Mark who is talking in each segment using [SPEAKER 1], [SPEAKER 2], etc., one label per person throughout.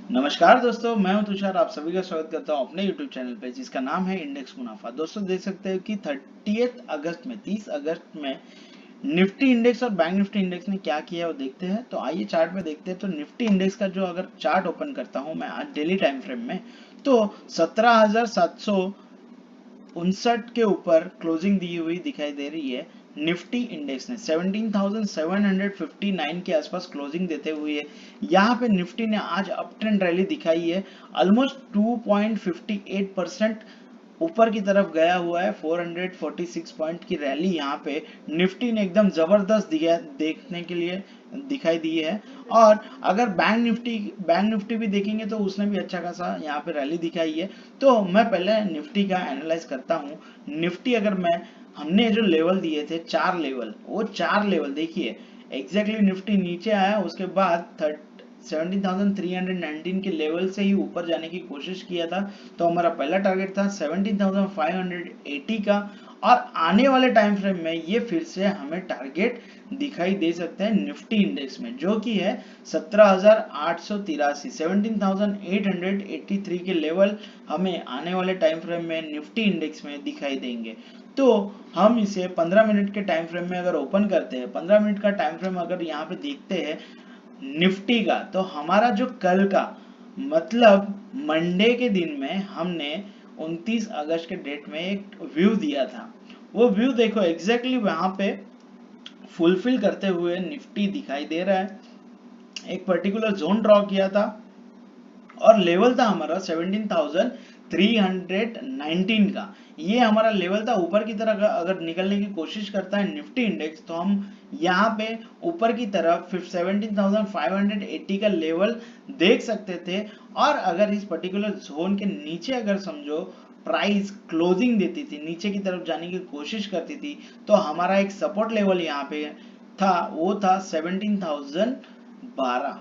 [SPEAKER 1] नमस्कार दोस्तों, मैं हूं तुषार। आप सभी का स्वागत करता हूं अपने YouTube चैनल पे जिसका नाम है इंडेक्स मुनाफा। दोस्तों देख सकते हैं कि 30 अगस्त में निफ्टी इंडेक्स और बैंक निफ्टी इंडेक्स ने क्या किया है वो देखते हैं। तो आइए चार्ट में देखते हैं। तो निफ्टी इंडेक्स का जो अगर चार्ट ओपन करता हूं मैं आज डेली टाइम फ्रेम में, तो 17,759 के ऊपर क्लोजिंग दी हुई दिखाई दे रही है। निफ्टी इंडेक्स ने 17,759 के आसपास क्लोजिंग देते हुए यहाँ पे निफ्टी ने आज अप ट्रेंड रैली दिखाई है। ऑलमोस्ट 2.58% ऊपर की तरफ गया हुआ है। 446 पॉइंट की रैली यहाँ पे निफ्टी ने एकदम जबरदस्त दिया देखने के लिए दिखाई दी है। और अगर बैंक निफ्टी भी देखेंगे तो उसने भी अच्छा खासा यहाँ पे रैली दिखाई है। तो मैं पहले निफ्टी का एनालाइज करता हूँ। निफ्टी अगर मैं हमने जो लेवल दिए थे 4 लेवल, वो 4 लेवल देखिए एग्जैक्टली निफ्टी नीचे आया, उसके बाद 17,319 के लेवल से ही ऊपर जाने की कोशिश किया था। तो हमारा पहला टारगेट था 17,580 का, और आने वाले टाइम फ्रेम में ये फिर से हमें टारगेट दिखाई दे सकते हैं निफ्टी इंडेक्स में, जो कि है 17,883, 17,883 के लेवल हमें आने वाले टाइम फ्रेम में निफ्टी इंडेक्स में दिखाई देंगे। तो हम इसे 15 मिनट के टाइम फ्रेम में अगर ओपन करते हैं, 15 मिनट का टाइम फ्रेम अगर यहाँ पे देखते हैं निफ्टी का, तो हमारा जो कल का मतलब मंडे के दिन में हमने 29 अगस्त के डेट में एक व्यू दिया था। वो व्यू देखो एग्जैक्टली वहां पे फुलफिल करते हुए निफ्टी दिखाई दे रहा है। एक पर्टिकुलर जोन ड्रॉ किया था और लेवल था हमारा 17,319 का। ये हमारा लेवल था। ऊपर की तरफ अगर निकलने की कोशिश करता है निफ्टी इंडेक्स, तो हम यहाँ पे ऊपर की तरफ 17,580 का लेवल देख सकते थे। और अगर इस पर्टिकुलर जोन के नीचे अगर समझो प्राइस क्लोजिंग देती थी, नीचे की तरफ जाने की कोशिश करती थी, तो हमारा एक सपोर्ट लेवल यहाँ पे था, वो था 17,012।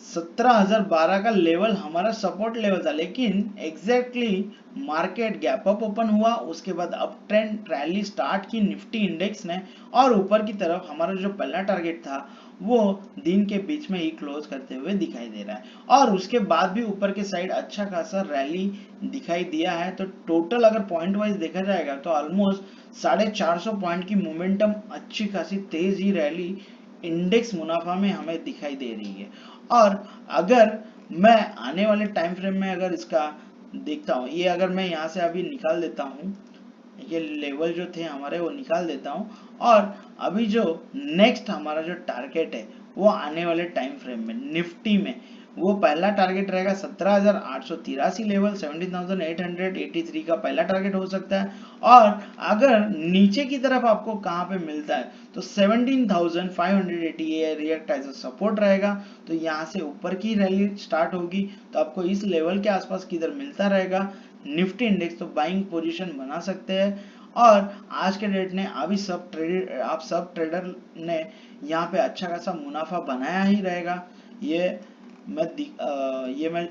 [SPEAKER 1] 17,012 का लेवल हमारा सपोर्ट लेवल था। लेकिन exactly market gap up open हुआ, उसके बाद अप ट्रेंड रैली स्टार्ट की निफ्टी इंडेक्स ने, और ऊपर की तरफ हमारा जो पहला टारगेट था वो दिन के बीच में ही क्लोज करते हुए दिखाई दे रहा है। और उसके बाद भी ऊपर के साइड अच्छा खासा रैली दिखाई दिया है। तो टोटल अगर पॉइंट वाइज देखा जाएगा तो ऑलमोस्ट 450 पॉइंट की मोमेंटम, अच्छी खासी तेज ही रैली इंडेक्स मुनाफा में हमें दिखाई दे रही है। और अगर मैं आने वाले टाइम फ्रेम में अगर इसका देखता हूँ, ये अगर मैं यहाँ से अभी निकाल देता हूँ, ये लेवल जो थे हमारे वो निकाल देता हूँ, और अभी जो नेक्स्ट हमारा जो टारगेट है वो आने वाले टाइम फ्रेम में निफ्टी में वो पहला टारगेट रहेगा 17,883 लेवल, 17,883 का पहला टारगेट हो सकता है। और अगर नीचे की तरफ आपको कहाँ पे मिलता है तो 17,580 ये रिएक्ट एज अ सपोर्ट रहेगा। तो यहाँ से ऊपर की रैली स्टार्ट होगी, तो आपको इस लेवल के आसपास किधर मिलता रहेगा निफ्टी इंडेक्स, तो बाइंग पोजीशन बना सकते हैं। और आज के डेट ने आप सब ट्रेडर ने यहाँ पे अच्छा खासा मुनाफा बनाया ही रहेगा, ये ये मैं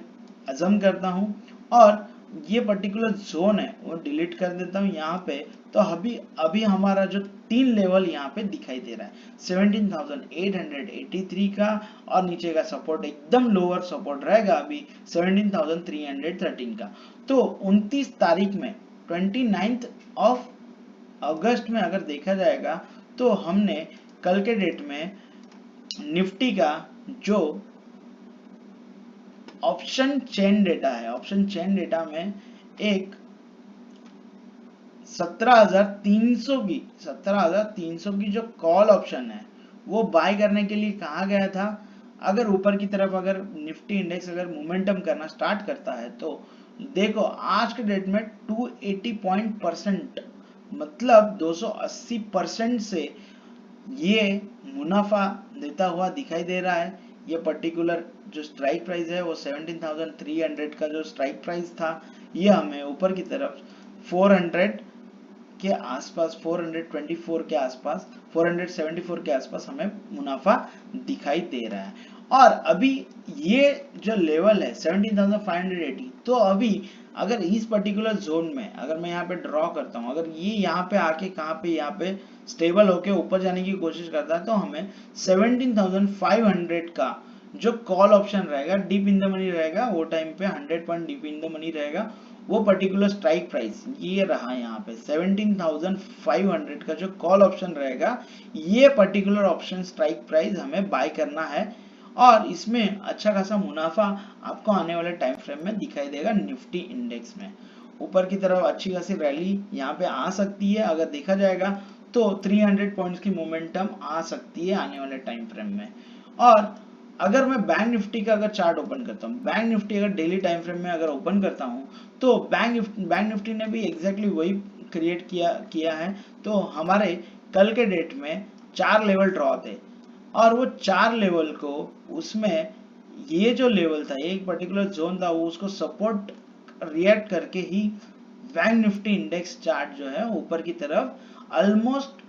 [SPEAKER 1] अजम करता हूँ। और ये पर्टिकुलर जोन है वो डिलीट कर देता हूँ यहाँ पे। तो अभी अभी हमारा जो 3 लेवल यहाँ पे दिखाई दे रहा है 17,883 का, और नीचे का सपोर्ट एकदम लोअर सपोर्ट रहेगा अभी 17,313 का। तो 29 तारीख में 29th ऑफ अगस्त में अगर देखा जाएगा तो हमने कल के डेट में निफ्टी का जो ऑप्शन चेन डेटा है, ऑप्शन चेन डेटा में एक 17,300 की जो कॉल ऑप्शन है वो बाय करने के लिए कहा गया था। अगर ऊपर की तरफ अगर निफ्टी इंडेक्स अगर मोमेंटम करना स्टार्ट करता है तो देखो आज के डेट में 280 पॉइंट परसेंट, मतलब 280% से ये मुनाफा देता हुआ दिखाई दे रहा है। ये पर्टिकुलर जो स्ट्राइक प्राइस है वो 17,300 का जो स्ट्राइक प्राइस था, ये हमें ऊपर की तरफ 400 के आसपास, 424 के आसपास, 474 के आसपास हमें मुनाफा दिखाई दे रहा है। और अभी ये जो लेवल है 17,580, तो अभी अगर इस पर्टिकुलर जोन में अगर मैं यहाँ पे ड्रॉ करता हूँ, अगर ये यहाँ पे आके कहाँ पे यहाँ पे स्टेबल होके ऊपर जाने की कोशिश करता है, तो हमें 17,500 का जो कॉल ऑप्शन रहेगा डीप इन द मनी रहेगा, वो टाइम पे 100 point deep in the money रहेगा, वो पर्टिकुलर स्ट्राइक प्राइस ये रहा यहाँ पे 17,500 का जो कॉल ऑप्शन रहेगा, ये पर्टिकुलर ऑप्शन स्ट्राइक प्राइस हमें बाय करना है और इसमें अच्छा खासा मुनाफा आपको आने वाले टाइम फ्रेम में दिखाई देगा। निफ्टी इंडेक्स में ऊपर की तरफ अच्छी खासी रैली यहाँ पे आ सकती है, अगर देखा जाएगा तो 300 पॉइंट्स की मोमेंटम आ सकती है आने वाले टाइम फ्रेम में। और अगर मैं बैंक निफ्टी का अगर चार्ट ओपन करता हूँ, बैंक निफ्टी अगर डेली टाइम फ्रेम में अगर ओपन करता हूँ तो बैंक निफ्टी ने भी एग्जैक्टली वही क्रिएट किया है। तो हमारे कल के डेट में 4 लेवल ड्रॉ थे और वो 4 लेवल को, उसमें ये जो लेवल था, एक पर्टिकुलर जोन था, वो उसको सपोर्ट रिएक्ट करके ही बैंक निफ्टी इंडेक्स चार्ट जो है ऊपर की तरफ ऑलमोस्ट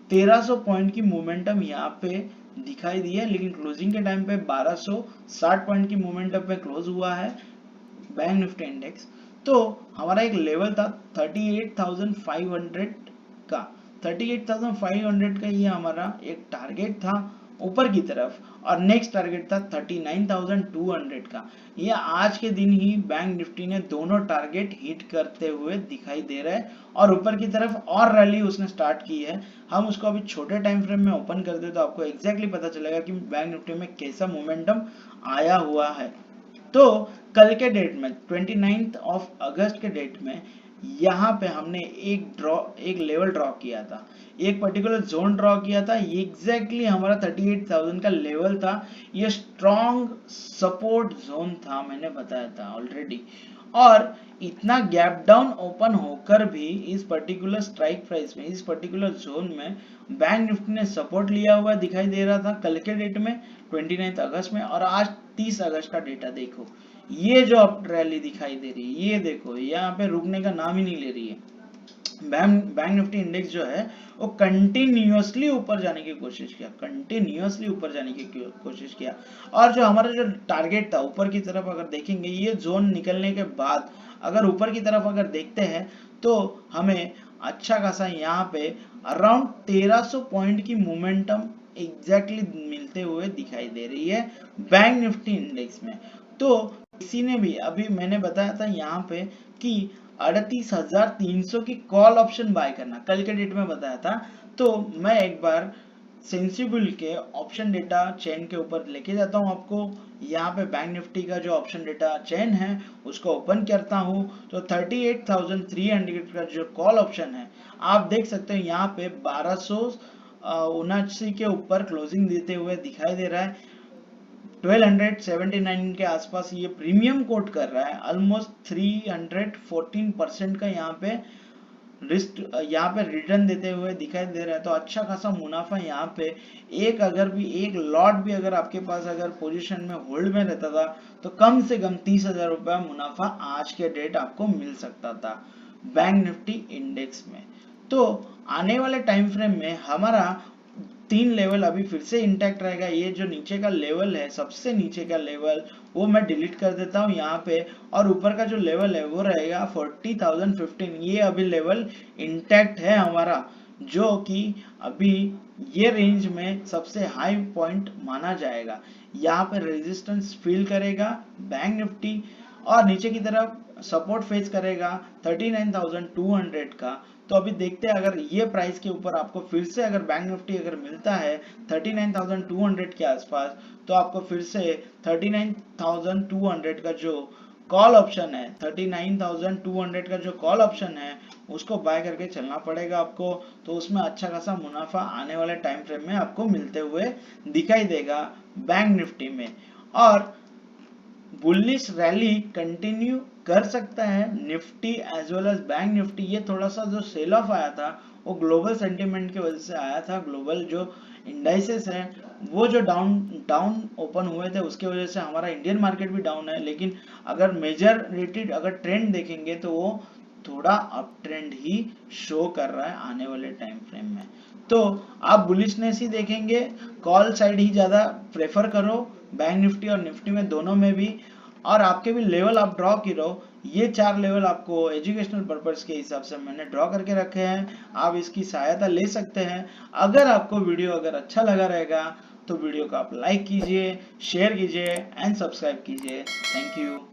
[SPEAKER 1] 1300 पॉइंट की मोमेंटम यहाँ पे दिखाई दी है, लेकिन क्लोजिंग के टाइम पे 1260 पॉइंट की मोमेंटम पे क्लोज हुआ है बैंक निफ्टी इंडेक्स। तो हमारा एक लेवल था 38,500 का, 38,500 का ये हमारा एक टारगेट था ऊपर की तरफ, और नेक्स्ट टारगेट था 39,200 का। ये आज के दिन ही बैंक निफ्टी ने दोनों टारगेट हिट करते हुए दिखाई दे रहा है और ऊपर की तरफ और रैली उसने स्टार्ट की है। हम उसको अभी छोटे टाइम फ्रेम में ओपन कर दे तो आपको एग्जैक्टली पता चलेगा कि बैंक निफ्टी में कैसा मोमेंटम आया हुआ है। तो कल के डेट में 29 अगस्त के डेट में यहाँ पे हमने एक लेवल ड्रॉ किया था, एक पर्टिकुलर जोन ड्रॉ किया था, ये एग्जैक्टली हमारा 38,000 का लेवल था। ये स्ट्रॉन्ग सपोर्ट जोन था, मैंने बताया था ऑलरेडी। और इतना गैप डाउन ओपन होकर भी इस पर्टिकुलर स्ट्राइक प्राइस में, इस पर्टिकुलर जोन में बैंक निफ्टी ने सपोर्ट लिया हुआ दिखाई दे रहा था कल के डेट में 29 अगस्त में। और आज 30 अगस्त का डेटा देखो, ये जो अप रैली दिखाई दे रही है, ये देखो यहाँ पे रुकने का नाम ही नहीं ले रही है। बैंक निफ्टी इंडेक्स जो है वो कंटिन्यूअसली ऊपर जाने की कोशिश किया, कंटिन्यूअसली ऊपर जाने की कोशिश किया। और जो हमारा जो टारगेट था ऊपर की तरफ अगर देखेंगे, ये जोन निकलने के बाद अगर ऊपर की तरफ अगर देखते हैं तो हमें अच्छा खासा यहाँ पे अराउंड 1300 पॉइंट की मोमेंटम एग्जैक्टली मिलते हुए दिखाई दे रही है बैंक निफ्टी इंडेक्स में। तो किसी ने भी, अभी मैंने बताया था यहाँ पे कि 38,300 की कॉल ऑप्शन बाय करना, कल के डेट में बताया था। तो मैं एक बार सेंसिबल के ऑप्शन डेटा चेन के ऊपर लेके जाता हूँ आपको। यहाँ पे बैंक निफ्टी का जो ऑप्शन डेटा चेन है उसको ओपन करता हूँ तो 38,300 का जो कॉल ऑप्शन है, आप देख सकते हैं यहाँ पे 1279 के ऊपर क्लोजिंग देते हुए दिखाई दे रहा है। 1279 के आसपास ये प्रीमियम कोट कर रहा है, ऑलमोस्ट 314% का यहाँ पे रिटर्न देते हुए दिखाई दे रहा है। तो अच्छा खासा मुनाफा यहाँ पे, एक लॉट भी अगर आपके पास अगर पोजीशन में होल्ड में रहता था तो कम से कम 30,000 रुपया मुनाफा आज के डेट आपको मिल सकता था बैंक निफ्टी इंडेक्स में। तो आने वाले टाइम फ्रेम में हमारा 3 लेवल अभी फिर से इंटैक्ट रहेगा। ये जो नीचे का लेवल है, सबसे नीचे का लेवल, वो मैं डिलीट कर देता हूँ यहाँ पे, और ऊपर का जो लेवल है वो रहेगा 40,015। ये अभी लेवल इंटैक्ट है हमारा, जो कि अभी ये रेंज में सबसे हाई पॉइंट माना जाएगा। यहाँ पे रेजिस्टेंस फील करेगा बैंक निफ्टी और नीचे की तरफ सपोर्ट फेस करेगा 39,200 का। तो अभी देखते हैं अगर ये प्राइस के ऊपर आपको फिर से अगर बैंक निफ्टी अगर मिलता है 39,200 के आसपास, तो आपको फिर से 39,200 का जो कॉल ऑप्शन है, 39,200 का जो कॉल ऑप्शन है उसको बाय करके चलना पड़ेगा आपको। तो उसमें अच्छा खासा मुनाफा आने वाले टाइम फ्रेम में आपको मिलते हुए दिखाई देगा बैंक निफ्टी में। और बुलिश रैली कंटिन्यू कर सकता है Nifty as well as bank Nifty. ये थोड़ा सा जो सेल ऑफ आया था वो ग्लोबल सेंटीमेंट की वजह से आया था। ग्लोबल जो इंडाइसेस है वो जो डाउन ओपन हुए थे उसके वजह से हमारा इंडियन मार्केट भी डाउन है, लेकिन अगर मेजर रेटेड अगर ट्रेंड देखेंगे तो वो थोड़ा अप ट्रेंड ही शो कर रहा है आने वाले टाइम फ्रेम में। तो आप बुलिशनेस ही देखेंगे, कॉल साइड ही ज्यादा प्रेफर करो बैंक निफ्टी और निफ्टी में, दोनों में भी और आपके भी लेवल आप ड्रॉ करो। ये 4 लेवल आपको एजुकेशनल पर्पस के हिसाब से मैंने ड्रॉ करके रखे हैं, आप इसकी सहायता ले सकते हैं। अगर आपको वीडियो अगर अच्छा लगा रहेगा तो वीडियो को आप लाइक कीजिए, शेयर कीजिए एंड सब्सक्राइब कीजिए। Thank you.